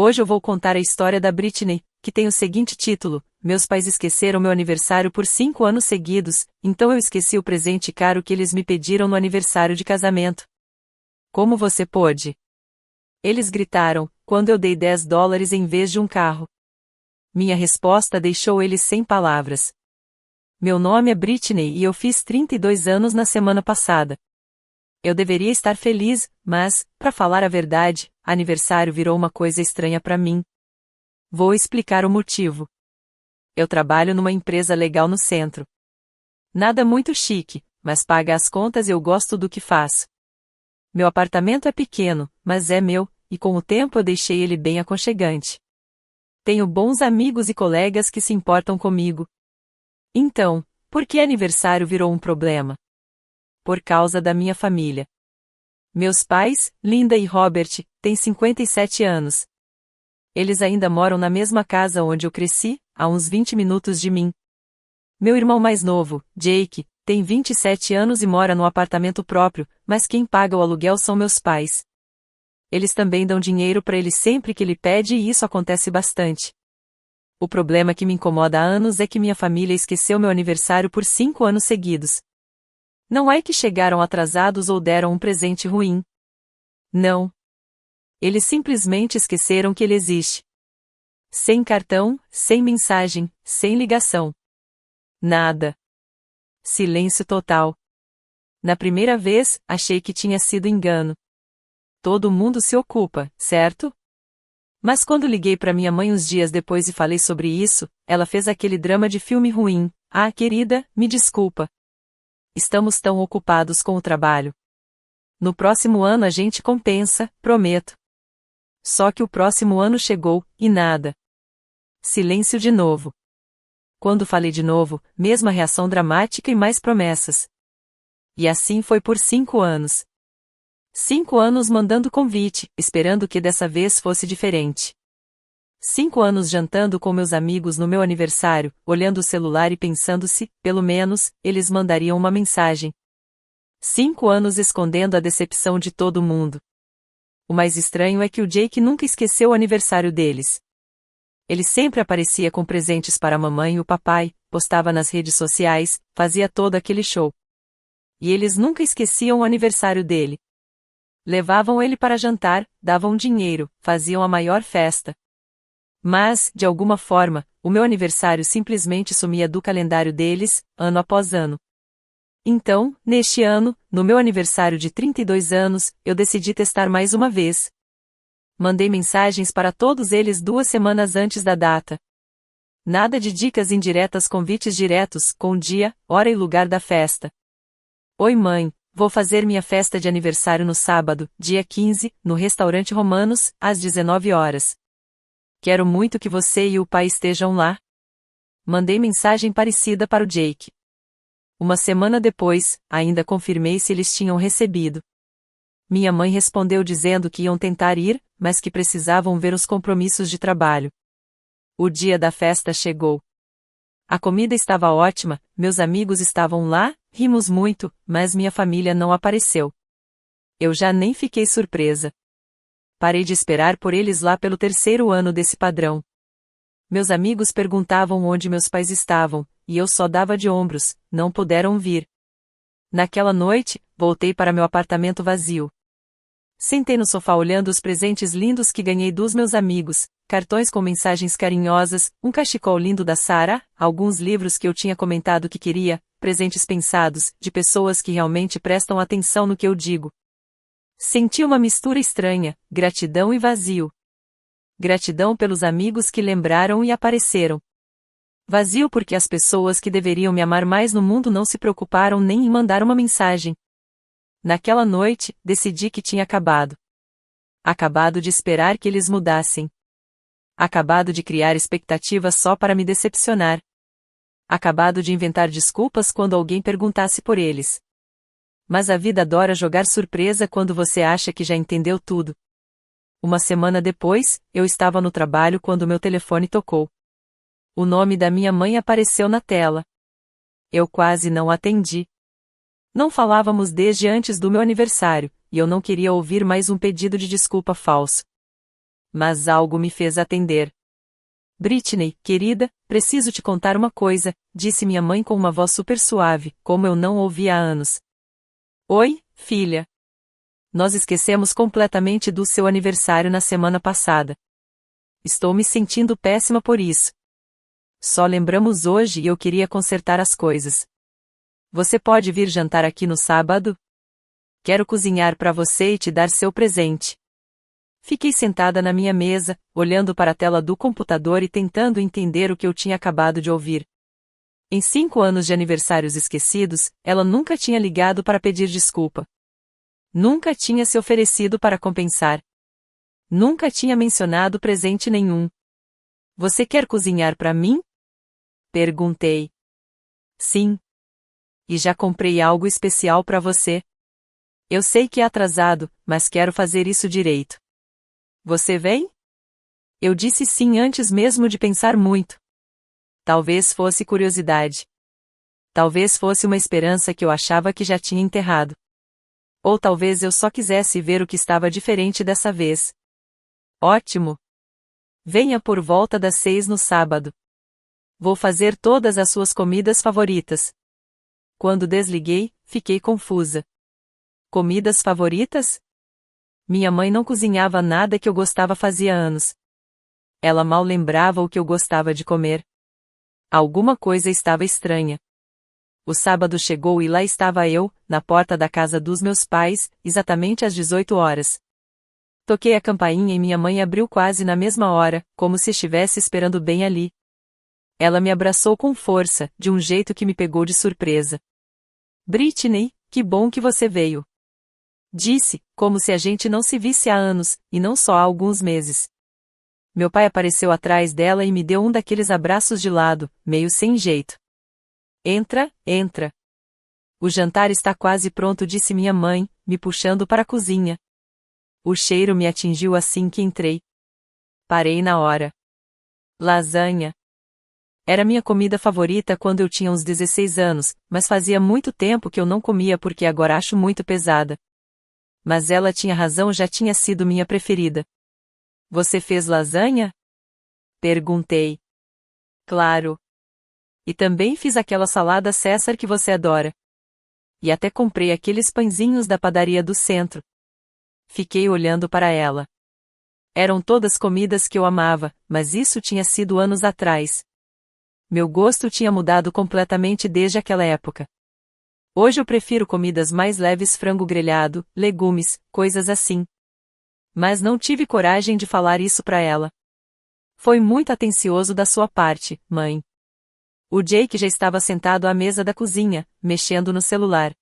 Hoje eu vou contar a história da Britney, que tem o seguinte título: Meus pais esqueceram meu aniversário por 5 anos seguidos, então eu esqueci o presente caro que eles me pediram no aniversário de casamento. Como você pôde? Eles gritaram, quando eu dei $10 em vez de um carro. Minha resposta deixou eles sem palavras. Meu nome é Britney e eu fiz 32 anos na semana passada. Eu deveria estar feliz, mas, para falar a verdade, aniversário virou uma coisa estranha para mim. Vou explicar o motivo. Eu trabalho numa empresa legal no centro. Nada muito chique, mas paga as contas e eu gosto do que faço. Meu apartamento é pequeno, mas é meu, e com o tempo eu deixei ele bem aconchegante. Tenho bons amigos e colegas que se importam comigo. Então, por que aniversário virou um problema? Por causa da minha família. Meus pais, Linda e Robert, têm 57 anos. Eles ainda moram na mesma casa onde eu cresci, a uns 20 minutos de mim. Meu irmão mais novo, Jake, tem 27 anos e mora num apartamento próprio, mas quem paga o aluguel são meus pais. Eles também dão dinheiro para ele sempre que ele pede e isso acontece bastante. O problema que me incomoda há anos é que minha família esqueceu meu aniversário por 5 anos seguidos. Não é que chegaram atrasados ou deram um presente ruim. Não. Eles simplesmente esqueceram que ele existe. Sem cartão, sem mensagem, sem ligação. Nada. Silêncio total. Na primeira vez, achei que tinha sido engano. Todo mundo se ocupa, certo? Mas quando liguei para minha mãe uns dias depois e falei sobre isso, ela fez aquele drama de filme ruim. Ah, querida, me desculpa. Estamos tão ocupados com o trabalho. No próximo ano a gente compensa, prometo. Só que o próximo ano chegou, e nada. Silêncio de novo. Quando falei de novo, mesma reação dramática e mais promessas. E assim foi por 5 anos. 5 anos mandando convite, esperando que dessa vez fosse diferente. 5 anos jantando com meus amigos no meu aniversário, olhando o celular e pensando se, pelo menos, eles mandariam uma mensagem. 5 anos escondendo a decepção de todo mundo. O mais estranho é que o Jake nunca esqueceu o aniversário deles. Ele sempre aparecia com presentes para a mamãe e o papai, postava nas redes sociais, fazia todo aquele show. E eles nunca esqueciam o aniversário dele. Levavam ele para jantar, davam dinheiro, faziam a maior festa. Mas, de alguma forma, o meu aniversário simplesmente sumia do calendário deles, ano após ano. Então, neste ano, no meu aniversário de 32 anos, eu decidi testar mais uma vez. Mandei mensagens para todos eles 2 semanas antes da data. Nada de dicas indiretas, convites diretos, com dia, hora e lugar da festa. Oi mãe, vou fazer minha festa de aniversário no sábado, dia 15, no restaurante Romanos, às 19 horas. Quero muito que você e o pai estejam lá. Mandei mensagem parecida para o Jake. Uma semana depois, ainda confirmei se eles tinham recebido. Minha mãe respondeu dizendo que iam tentar ir, mas que precisavam ver os compromissos de trabalho. O dia da festa chegou. A comida estava ótima, meus amigos estavam lá, rimos muito, mas minha família não apareceu. Eu já nem fiquei surpresa. Parei de esperar por eles lá pelo 3º ano desse padrão. Meus amigos perguntavam onde meus pais estavam, e eu só dava de ombros, não puderam vir. Naquela noite, voltei para meu apartamento vazio. Sentei no sofá olhando os presentes lindos que ganhei dos meus amigos, cartões com mensagens carinhosas, um cachecol lindo da Sarah, alguns livros que eu tinha comentado que queria, presentes pensados, de pessoas que realmente prestam atenção no que eu digo. Senti uma mistura estranha, gratidão e vazio. Gratidão pelos amigos que lembraram e apareceram. Vazio porque as pessoas que deveriam me amar mais no mundo não se preocuparam nem em mandar uma mensagem. Naquela noite, decidi que tinha acabado. Acabado de esperar que eles mudassem. Acabado de criar expectativas só para me decepcionar. Acabado de inventar desculpas quando alguém perguntasse por eles. Mas a vida adora jogar surpresa quando você acha que já entendeu tudo. Uma semana depois, eu estava no trabalho quando meu telefone tocou. O nome da minha mãe apareceu na tela. Eu quase não atendi. Não falávamos desde antes do meu aniversário, e eu não queria ouvir mais um pedido de desculpa falso. Mas algo me fez atender. Britney, querida, preciso te contar uma coisa, disse minha mãe com uma voz super suave, como eu não ouvia há anos. Oi, filha. Nós esquecemos completamente do seu aniversário na semana passada. Estou me sentindo péssima por isso. Só lembramos hoje e eu queria consertar as coisas. Você pode vir jantar aqui no sábado? Quero cozinhar para você e te dar seu presente. Fiquei sentada na minha mesa, olhando para a tela do computador e tentando entender o que eu tinha acabado de ouvir. Em 5 anos de aniversários esquecidos, ela nunca tinha ligado para pedir desculpa. Nunca tinha se oferecido para compensar. Nunca tinha mencionado presente nenhum. Você quer cozinhar para mim? Perguntei. Sim. E já comprei algo especial para você. Eu sei que é atrasado, mas quero fazer isso direito. Você vem? Eu disse sim antes mesmo de pensar muito. Talvez fosse curiosidade. Talvez fosse uma esperança que eu achava que já tinha enterrado. Ou talvez eu só quisesse ver o que estava diferente dessa vez. Ótimo! Venha por volta das 6 no sábado. Vou fazer todas as suas comidas favoritas. Quando desliguei, fiquei confusa. Comidas favoritas? Minha mãe não cozinhava nada que eu gostava fazia anos. Ela mal lembrava o que eu gostava de comer. Alguma coisa estava estranha. O sábado chegou e lá estava eu, na porta da casa dos meus pais, exatamente às 18 horas. Toquei a campainha e minha mãe abriu quase na mesma hora, como se estivesse esperando bem ali. Ela me abraçou com força, de um jeito que me pegou de surpresa. Britney, que bom que você veio. Disse, como se a gente não se visse há anos, e não só há alguns meses. Meu pai apareceu atrás dela e me deu um daqueles abraços de lado, meio sem jeito. Entra, entra. O jantar está quase pronto, disse minha mãe, me puxando para a cozinha. O cheiro me atingiu assim que entrei. Parei na hora. Lasanha. Era minha comida favorita quando eu tinha uns 16 anos, mas fazia muito tempo que eu não comia porque agora acho muito pesada. Mas ela tinha razão, já tinha sido minha preferida. Você fez lasanha? Perguntei. Claro. E também fiz aquela salada César que você adora. E até comprei aqueles pãezinhos da padaria do centro. Fiquei olhando para ela. Eram todas comidas que eu amava, mas isso tinha sido anos atrás. Meu gosto tinha mudado completamente desde aquela época. Hoje eu prefiro comidas mais leves, frango grelhado, legumes, coisas assim. Mas não tive coragem de falar isso para ela. Foi muito atencioso da sua parte, mãe. O Jake já estava sentado à mesa da cozinha, mexendo no celular.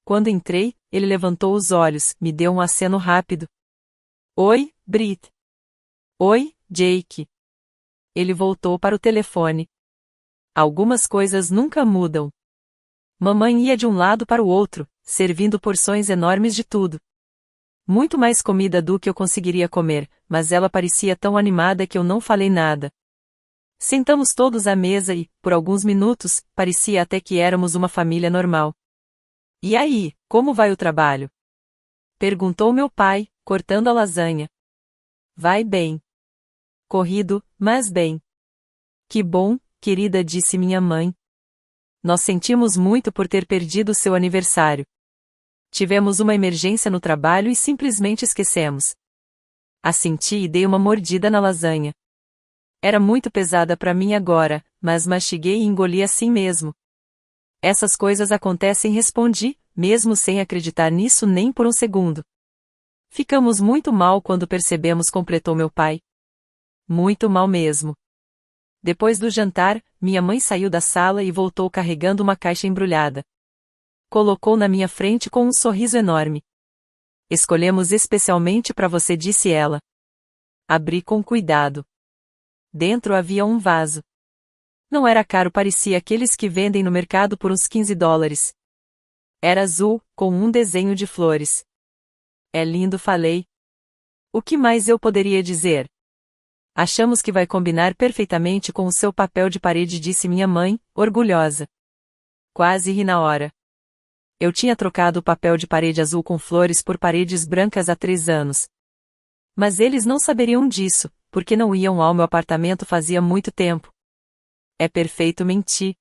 Quando entrei, ele levantou os olhos, me deu um aceno rápido. Oi, Brit. Oi, Jake. Ele voltou para o telefone. Algumas coisas nunca mudam. Mamãe ia de um lado para o outro, servindo porções enormes de tudo. Muito mais comida do que eu conseguiria comer, mas ela parecia tão animada que eu não falei nada. Sentamos todos à mesa e, por alguns minutos, parecia até que éramos uma família normal. E aí, como vai o trabalho? Perguntou meu pai, cortando a lasanha. Vai bem. Corrido, mas bem. Que bom, querida, disse minha mãe. Nós sentimos muito por ter perdido seu aniversário. Tivemos uma emergência no trabalho e simplesmente esquecemos. Assenti e dei uma mordida na lasanha. Era muito pesada para mim agora, mas mastiguei e engoli assim mesmo. Essas coisas acontecem, respondi, mesmo sem acreditar nisso nem por um segundo. Ficamos muito mal quando percebemos, completou meu pai. Muito mal mesmo. Depois do jantar, minha mãe saiu da sala e voltou carregando uma caixa embrulhada. Colocou na minha frente com um sorriso enorme. Escolhemos especialmente para você, disse ela. Abri com cuidado. Dentro havia um vaso. Não era caro, parecia aqueles que vendem no mercado por uns $15. Era azul, com um desenho de flores. É lindo, falei. O que mais eu poderia dizer? Achamos que vai combinar perfeitamente com o seu papel de parede, disse minha mãe, orgulhosa. Quase ri na hora. Eu tinha trocado o papel de parede azul com flores por paredes brancas há 3 anos. Mas eles não saberiam disso, porque não iam ao meu apartamento fazia muito tempo. É perfeito mentir.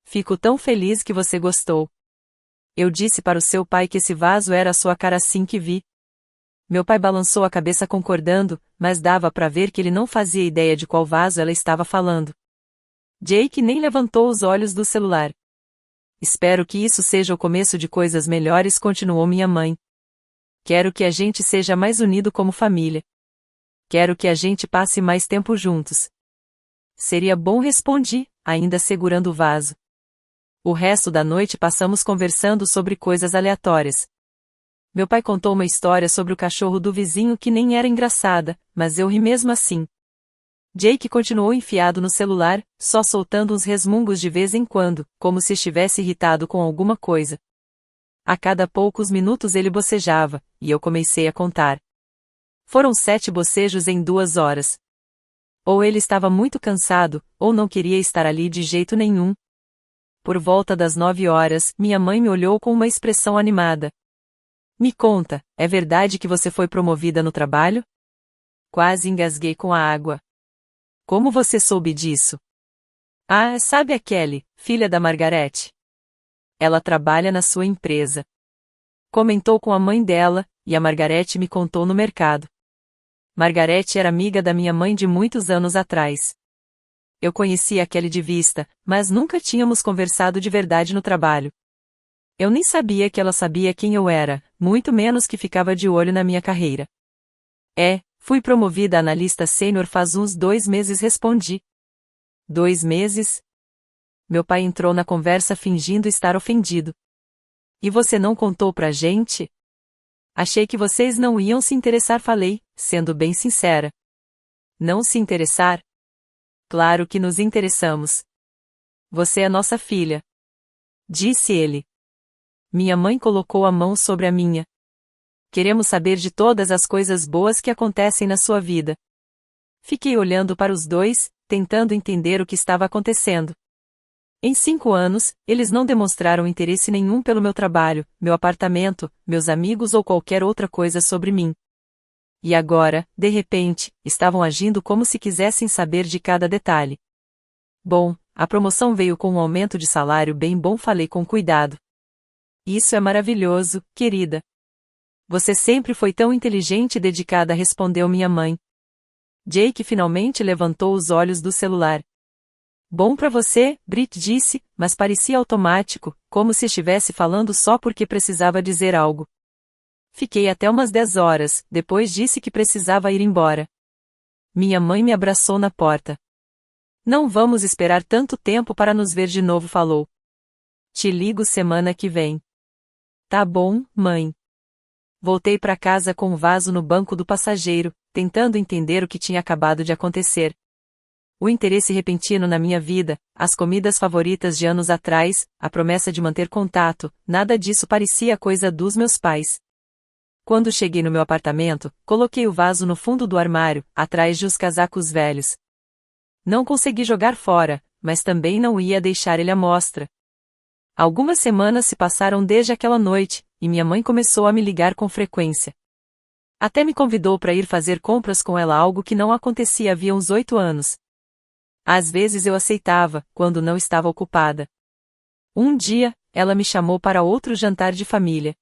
Fico tão feliz que você gostou. Eu disse para o seu pai que esse vaso era a sua cara assim que vi. Meu pai balançou a cabeça concordando, mas dava para ver que ele não fazia ideia de qual vaso ela estava falando. Jake nem levantou os olhos do celular. Espero que isso seja o começo de coisas melhores, continuou minha mãe. Quero que a gente seja mais unido como família. Quero que a gente passe mais tempo juntos. Seria bom, respondi, ainda segurando o vaso. O resto da noite passamos conversando sobre coisas aleatórias. Meu pai contou uma história sobre o cachorro do vizinho que nem era engraçada, mas eu ri mesmo assim. Jake continuou enfiado no celular, só soltando uns resmungos de vez em quando, como se estivesse irritado com alguma coisa. A cada poucos minutos ele bocejava, e eu comecei a contar. Foram 7 bocejos em 2 horas. Ou ele estava muito cansado, ou não queria estar ali de jeito nenhum. Por volta das 9 horas, minha mãe me olhou com uma expressão animada. Me conta, é verdade que você foi promovida no trabalho? Quase engasguei com a água. Como você soube disso? Ah, sabe a Kelly, filha da Margarete? Ela trabalha na sua empresa. Comentou com a mãe dela, e a Margarete me contou no mercado. Margarete era amiga da minha mãe de muitos anos atrás. Eu conhecia a Kelly de vista, mas nunca tínhamos conversado de verdade no trabalho. Eu nem sabia que ela sabia quem eu era, muito menos que ficava de olho na minha carreira. Fui promovida a analista sênior faz uns 2 meses, respondi. 2 meses? Meu pai entrou na conversa fingindo estar ofendido. E você não contou pra gente? Achei que vocês não iam se interessar, falei, sendo bem sincera. Não se interessar? Claro que nos interessamos. Você é nossa filha. Disse ele. Minha mãe colocou a mão sobre a minha. Queremos saber de todas as coisas boas que acontecem na sua vida. Fiquei olhando para os dois, tentando entender o que estava acontecendo. Em 5 anos, eles não demonstraram interesse nenhum pelo meu trabalho, meu apartamento, meus amigos ou qualquer outra coisa sobre mim. E agora, de repente, estavam agindo como se quisessem saber de cada detalhe. Bom, a promoção veio com um aumento de salário bem bom, falei com cuidado. Isso é maravilhoso, querida. Você sempre foi tão inteligente e dedicada, respondeu minha mãe. Jake finalmente levantou os olhos do celular. Bom pra você, Brit disse, mas parecia automático, como se estivesse falando só porque precisava dizer algo. Fiquei até umas 10 horas, depois disse que precisava ir embora. Minha mãe me abraçou na porta. Não vamos esperar tanto tempo para nos ver de novo, falou. Te ligo semana que vem. Tá bom, mãe. Voltei para casa com o vaso no banco do passageiro, tentando entender o que tinha acabado de acontecer. O interesse repentino na minha vida, as comidas favoritas de anos atrás, a promessa de manter contato, nada disso parecia coisa dos meus pais. Quando cheguei no meu apartamento, coloquei o vaso no fundo do armário, atrás de os casacos velhos. Não consegui jogar fora, mas também não ia deixar ele à mostra. Algumas semanas se passaram desde aquela noite, e minha mãe começou a me ligar com frequência. Até me convidou para ir fazer compras com ela, algo que não acontecia havia uns 8 anos. Às vezes eu aceitava, quando não estava ocupada. Um dia, ela me chamou para outro jantar de família.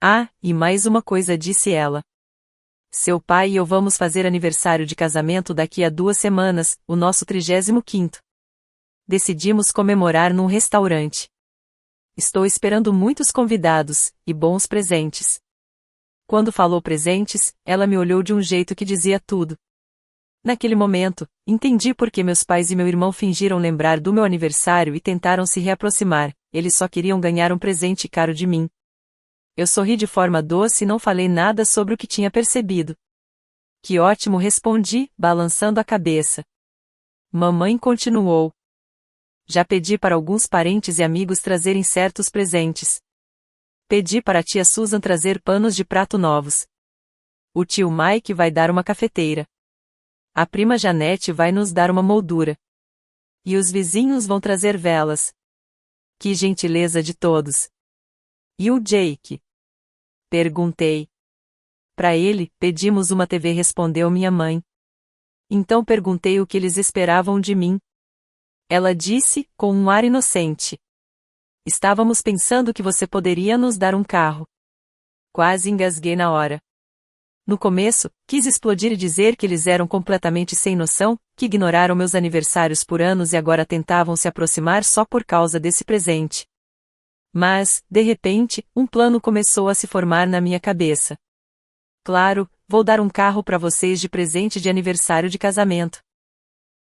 Ah, e mais uma coisa, disse ela. Seu pai e eu vamos fazer aniversário de casamento daqui a 2 semanas, o nosso 35º. Decidimos comemorar num restaurante. Estou esperando muitos convidados, e bons presentes. Quando falou presentes, ela me olhou de um jeito que dizia tudo. Naquele momento, entendi por que meus pais e meu irmão fingiram lembrar do meu aniversário e tentaram se reaproximar, eles só queriam ganhar um presente caro de mim. Eu sorri de forma doce e não falei nada sobre o que tinha percebido. Que ótimo, respondi, balançando a cabeça. Mamãe continuou. Já pedi para alguns parentes e amigos trazerem certos presentes. Pedi para a tia Susan trazer panos de prato novos. O tio Mike vai dar uma cafeteira. A prima Janete vai nos dar uma moldura. E os vizinhos vão trazer velas. Que gentileza de todos. E o Jake? Perguntei. Para ele, pedimos uma TV, respondeu minha mãe. Então perguntei o que eles esperavam de mim. Ela disse, com um ar inocente: estávamos pensando que você poderia nos dar um carro. Quase engasguei na hora. No começo, quis explodir e dizer que eles eram completamente sem noção, que ignoraram meus aniversários por anos e agora tentavam se aproximar só por causa desse presente. Mas, de repente, um plano começou a se formar na minha cabeça. Claro, vou dar um carro para vocês de presente de aniversário de casamento.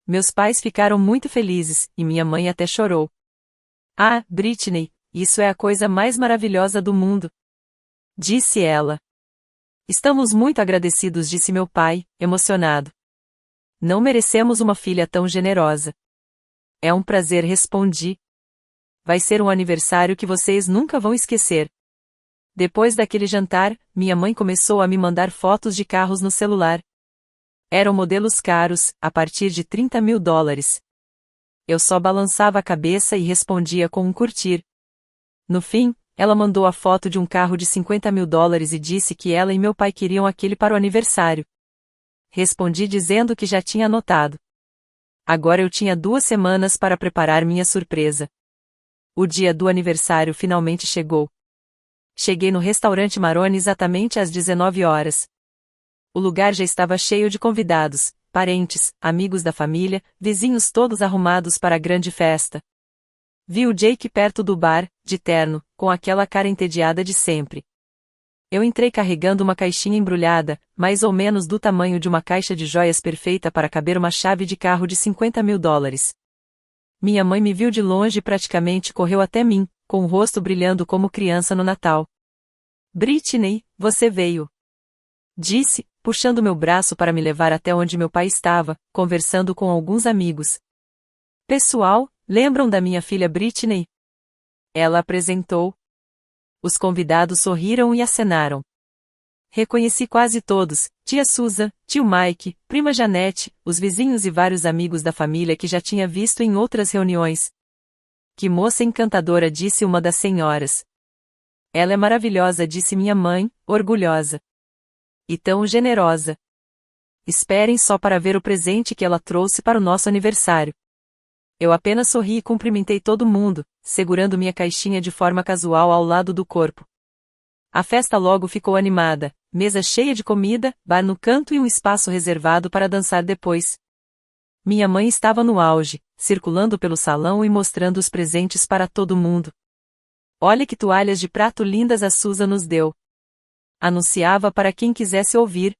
Meus pais ficaram muito felizes, e minha mãe até chorou. Ah, Britney, isso é a coisa mais maravilhosa do mundo, disse ela. Estamos muito agradecidos, disse meu pai, emocionado. Não merecemos uma filha tão generosa. É um prazer, respondi. Vai ser um aniversário que vocês nunca vão esquecer. Depois daquele jantar, minha mãe começou a me mandar fotos de carros no celular. Eram modelos caros, a partir de $30.000. Eu só balançava a cabeça e respondia com um curtir. No fim, ela mandou a foto de um carro de $50.000 e disse que ela e meu pai queriam aquele para o aniversário. Respondi dizendo que já tinha anotado. Agora eu tinha 2 semanas para preparar minha surpresa. O dia do aniversário finalmente chegou. Cheguei no restaurante Maroni exatamente às 19 horas. O lugar já estava cheio de convidados, parentes, amigos da família, vizinhos, todos arrumados para a grande festa. Vi o Jake perto do bar, de terno, com aquela cara entediada de sempre. Eu entrei carregando uma caixinha embrulhada, mais ou menos do tamanho de uma caixa de joias, perfeita para caber uma chave de carro de $50.000. Minha mãe me viu de longe e praticamente correu até mim, com o rosto brilhando como criança no Natal. Britney, você veio, disse, puxando meu braço para me levar até onde meu pai estava, conversando com alguns amigos. Pessoal, lembram da minha filha Britney? Ela apresentou. Os convidados sorriram e acenaram. Reconheci quase todos: tia Susan, tio Mike, prima Janete, os vizinhos e vários amigos da família que já tinha visto em outras reuniões. Que moça encantadora, disse uma das senhoras. Ela é maravilhosa, disse minha mãe, orgulhosa. E tão generosa. Esperem só para ver o presente que ela trouxe para o nosso aniversário. Eu apenas sorri e cumprimentei todo mundo, segurando minha caixinha de forma casual ao lado do corpo. A festa logo ficou animada, mesa cheia de comida, bar no canto e um espaço reservado para dançar depois. Minha mãe estava no auge, circulando pelo salão e mostrando os presentes para todo mundo. Olha que toalhas de prato lindas a Susan nos deu. Anunciava para quem quisesse ouvir.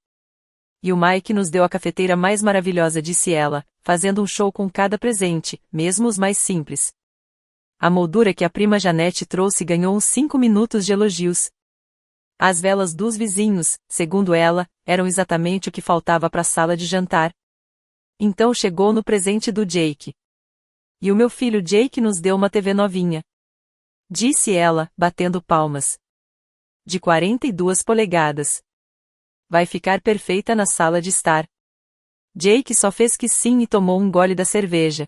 E o Mike nos deu a cafeteira mais maravilhosa, disse ela, fazendo um show com cada presente, mesmo os mais simples. A moldura que a prima Janete trouxe ganhou uns 5 minutos de elogios. As velas dos vizinhos, segundo ela, eram exatamente o que faltava para a sala de jantar. Então chegou no presente do Jake. E o meu filho Jake nos deu uma TV novinha, disse ela, batendo palmas. De 42 polegadas. Vai ficar perfeita na sala de estar. Jake só fez que sim e tomou um gole da cerveja.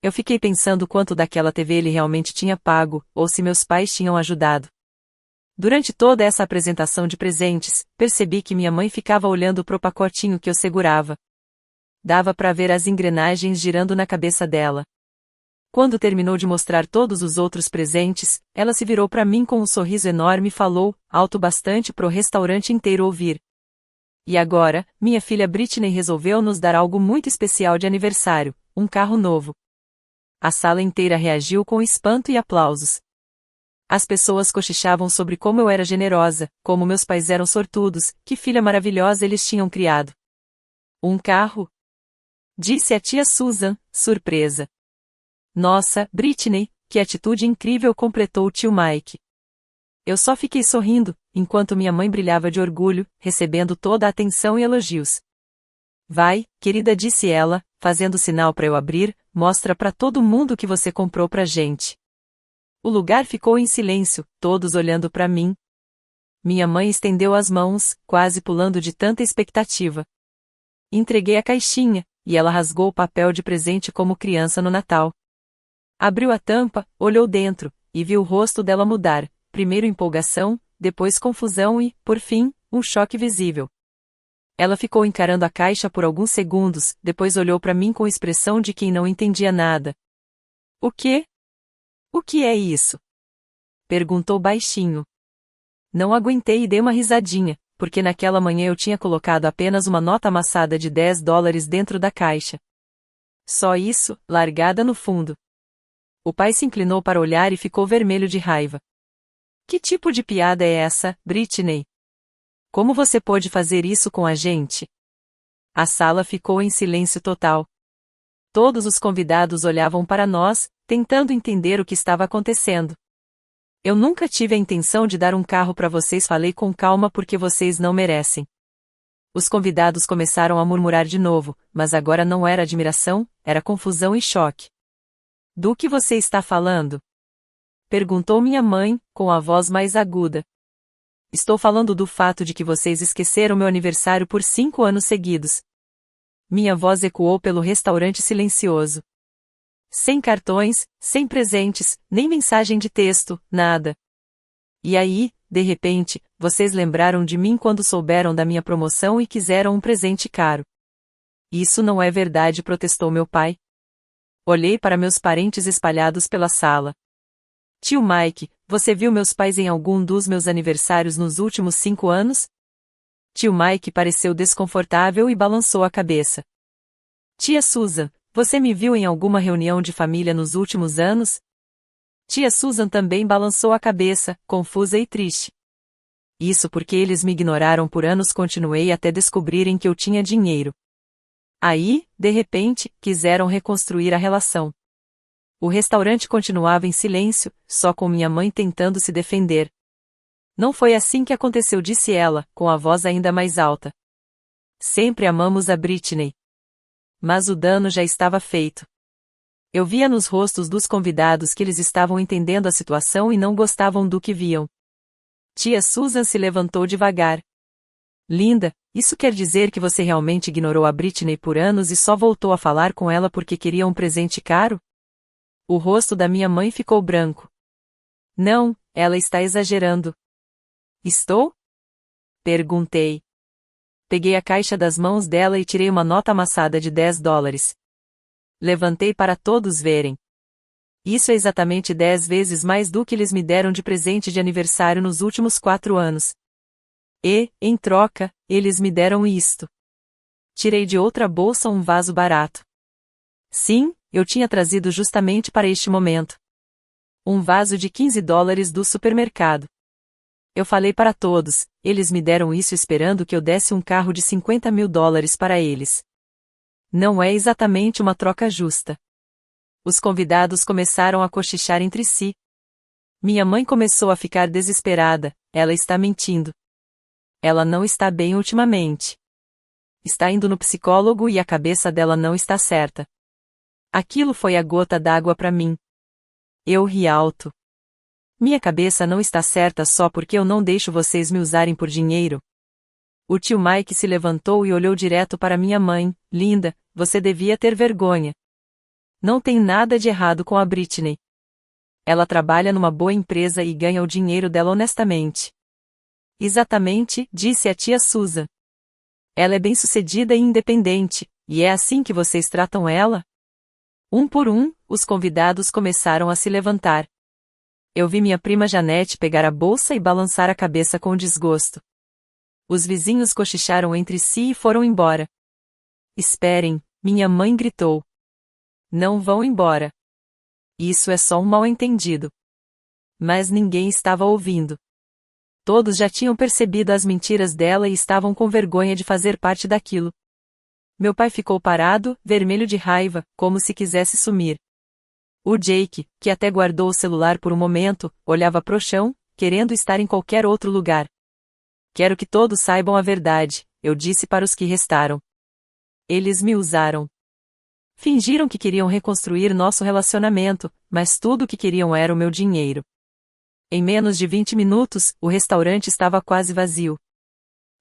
Eu fiquei pensando quanto daquela TV ele realmente tinha pago, ou se meus pais tinham ajudado. Durante toda essa apresentação de presentes, percebi que minha mãe ficava olhando pro pacotinho que eu segurava. Dava para ver as engrenagens girando na cabeça dela. Quando terminou de mostrar todos os outros presentes, ela se virou para mim com um sorriso enorme e falou, alto bastante pro restaurante inteiro ouvir. E agora, minha filha Britney resolveu nos dar algo muito especial de aniversário, um carro novo. A sala inteira reagiu com espanto e aplausos. As pessoas cochichavam sobre como eu era generosa, como meus pais eram sortudos, que filha maravilhosa eles tinham criado. Um carro? Disse a tia Susan, surpresa. Nossa, Britney, que atitude incrível, completou o tio Mike. Eu só fiquei sorrindo, enquanto minha mãe brilhava de orgulho, recebendo toda a atenção e elogios. Vai, querida, disse ela, fazendo sinal para eu abrir, mostra para todo mundo que você comprou pra gente. O lugar ficou em silêncio, todos olhando para mim. Minha mãe estendeu as mãos, quase pulando de tanta expectativa. Entreguei a caixinha, e ela rasgou o papel de presente como criança no Natal. Abriu a tampa, olhou dentro, e viu o rosto dela mudar, primeiro empolgação, depois confusão e, por fim, um choque visível. Ela ficou encarando a caixa por alguns segundos, depois olhou para mim com expressão de quem não entendia nada. O quê? O que é isso? Perguntou baixinho. Não aguentei e dei uma risadinha, porque naquela manhã eu tinha colocado apenas uma nota amassada de $10 dentro da caixa. Só isso, largada no fundo. O pai se inclinou para olhar e ficou vermelho de raiva. Que tipo de piada é essa, Britney? Como você pôde fazer isso com a gente? A sala ficou em silêncio total. Todos os convidados olhavam para nós, tentando entender o que estava acontecendo. Eu nunca tive a intenção de dar um carro para vocês, falei com calma, porque vocês não merecem. Os convidados começaram a murmurar de novo, mas agora não era admiração, era confusão e choque. Do que você está falando? Perguntou minha mãe, com a voz mais aguda. Estou falando do fato de que vocês esqueceram meu aniversário por 5 anos seguidos. Minha voz ecoou pelo restaurante silencioso. Sem cartões, sem presentes, nem mensagem de texto, nada. E aí, de repente, vocês lembraram de mim quando souberam da minha promoção e quiseram um presente caro. Isso não é verdade, protestou meu pai. Olhei para meus parentes espalhados pela sala. Tio Mike, você viu meus pais em algum dos meus aniversários nos últimos 5 anos? Tio Mike pareceu desconfortável e balançou a cabeça. Tia Susan, você me viu em alguma reunião de família nos últimos anos? Tia Susan também balançou a cabeça, confusa e triste. Isso porque eles me ignoraram por anos, continuei, até descobrirem que eu tinha dinheiro. Aí, de repente, quiseram reconstruir a relação. O restaurante continuava em silêncio, só com minha mãe tentando se defender. Não foi assim que aconteceu, disse ela, com a voz ainda mais alta. Sempre amamos a Britney. Mas o dano já estava feito. Eu via nos rostos dos convidados que eles estavam entendendo a situação e não gostavam do que viam. Tia Susan se levantou devagar. Linda, isso quer dizer que você realmente ignorou a Britney por anos e só voltou a falar com ela porque queria um presente caro? O rosto da minha mãe ficou branco. Não, ela está exagerando. Estou? Perguntei. Peguei a caixa das mãos dela e tirei uma nota amassada de $10. Levantei para todos verem. Isso é exatamente 10 vezes mais do que eles me deram de presente de aniversário nos últimos 4 anos. E, em troca, eles me deram isto. Tirei de outra bolsa um vaso barato. Sim, eu tinha trazido justamente para este momento. Um vaso de $15 do supermercado. Eu falei para todos, eles me deram isso esperando que eu desse um carro de $50 mil para eles. Não é exatamente uma troca justa. Os convidados começaram a cochichar entre si. Minha mãe começou a ficar desesperada, ela está mentindo. Ela não está bem ultimamente. Está indo no psicólogo e a cabeça dela não está certa. Aquilo foi a gota d'água para mim. Eu ri alto. Minha cabeça não está certa só porque eu não deixo vocês me usarem por dinheiro. O tio Mike se levantou e olhou direto para minha mãe. Linda, você devia ter vergonha. Não tem nada de errado com a Britney. Ela trabalha numa boa empresa e ganha o dinheiro dela honestamente. Exatamente, disse a tia Susan. Ela é bem-sucedida e independente, e é assim que vocês tratam ela? Um por um, os convidados começaram a se levantar. Eu vi minha prima Janete pegar a bolsa e balançar a cabeça com desgosto. Os vizinhos cochicharam entre si e foram embora. Esperem, minha mãe gritou. Não vão embora. Isso é só um mal-entendido. Mas ninguém estava ouvindo. Todos já tinham percebido as mentiras dela e estavam com vergonha de fazer parte daquilo. Meu pai ficou parado, vermelho de raiva, como se quisesse sumir. O Jake, que até guardou o celular por um momento, olhava pro chão, querendo estar em qualquer outro lugar. Quero que todos saibam a verdade, eu disse para os que restaram. Eles me usaram. Fingiram que queriam reconstruir nosso relacionamento, mas tudo o que queriam era o meu dinheiro. Em menos de 20 minutos, o restaurante estava quase vazio.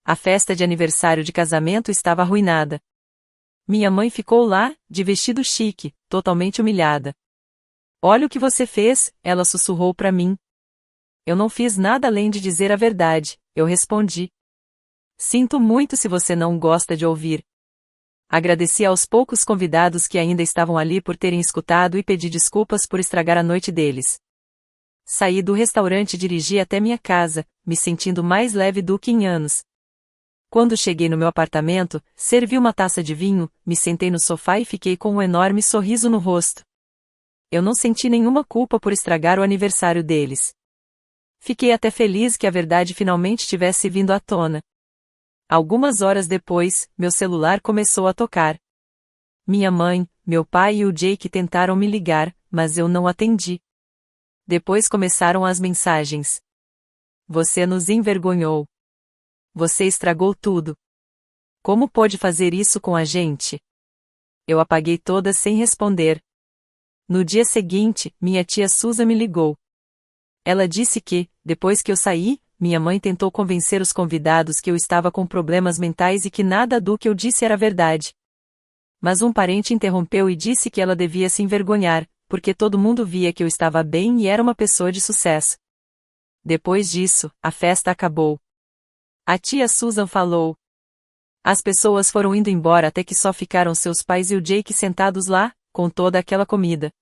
A festa de aniversário de casamento estava arruinada. Minha mãe ficou lá, de vestido chique, totalmente humilhada. Olha o que você fez, ela sussurrou para mim. Eu não fiz nada além de dizer a verdade, eu respondi. Sinto muito se você não gosta de ouvir. Agradeci aos poucos convidados que ainda estavam ali por terem escutado e pedi desculpas por estragar a noite deles. Saí do restaurante e dirigi até minha casa, me sentindo mais leve do que em anos. Quando cheguei no meu apartamento, servi uma taça de vinho, me sentei no sofá e fiquei com um enorme sorriso no rosto. Eu não senti nenhuma culpa por estragar o aniversário deles. Fiquei até feliz que a verdade finalmente tivesse vindo à tona. Algumas horas depois, meu celular começou a tocar. Minha mãe, meu pai e o Jake tentaram me ligar, mas eu não atendi. Depois começaram as mensagens. Você nos envergonhou. Você estragou tudo. Como pôde fazer isso com a gente? Eu apaguei todas sem responder. No dia seguinte, minha tia Susan me ligou. Ela disse que, depois que eu saí, minha mãe tentou convencer os convidados que eu estava com problemas mentais e que nada do que eu disse era verdade. Mas um parente interrompeu e disse que ela devia se envergonhar, porque todo mundo via que eu estava bem e era uma pessoa de sucesso. Depois disso, a festa acabou. A tia Susan falou. As pessoas foram indo embora até que só ficaram seus pais e o Jake sentados lá, com toda aquela comida.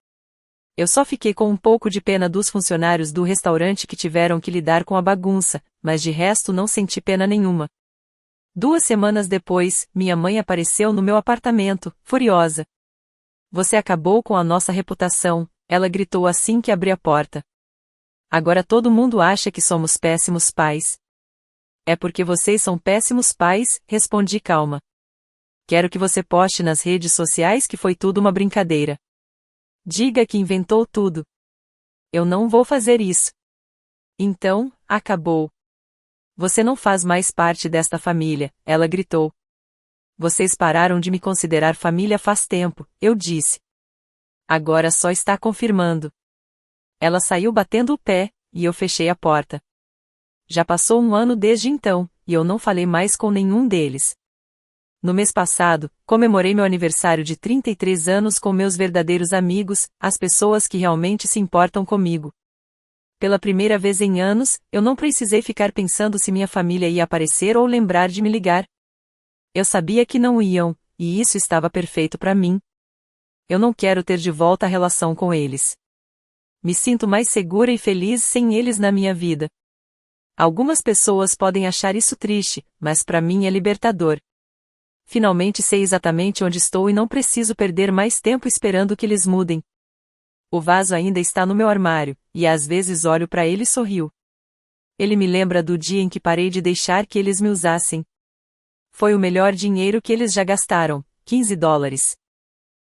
Eu só fiquei com um pouco de pena dos funcionários do restaurante que tiveram que lidar com a bagunça, mas de resto não senti pena nenhuma. 2 semanas depois, minha mãe apareceu no meu apartamento, furiosa. Você acabou com a nossa reputação, ela gritou assim que abri a porta. Agora todo mundo acha que somos péssimos pais. É porque vocês são péssimos pais, respondi calma. Quero que você poste nas redes sociais que foi tudo uma brincadeira. Diga que inventou tudo. Eu não vou fazer isso. Então, acabou. Você não faz mais parte desta família, ela gritou. Vocês pararam de me considerar família faz tempo, eu disse. Agora só está confirmando. Ela saiu batendo o pé, e eu fechei a porta. Já passou um ano desde então, e eu não falei mais com nenhum deles. No mês passado, comemorei meu aniversário de 33 anos com meus verdadeiros amigos, as pessoas que realmente se importam comigo. Pela primeira vez em anos, eu não precisei ficar pensando se minha família ia aparecer ou lembrar de me ligar. Eu sabia que não iam, e isso estava perfeito para mim. Eu não quero ter de volta a relação com eles. Me sinto mais segura e feliz sem eles na minha vida. Algumas pessoas podem achar isso triste, mas para mim é libertador. Finalmente sei exatamente onde estou e não preciso perder mais tempo esperando que eles mudem. O vaso ainda está no meu armário, e às vezes olho para ele e sorrio. Ele me lembra do dia em que parei de deixar que eles me usassem. Foi o melhor dinheiro que eles já gastaram, $15.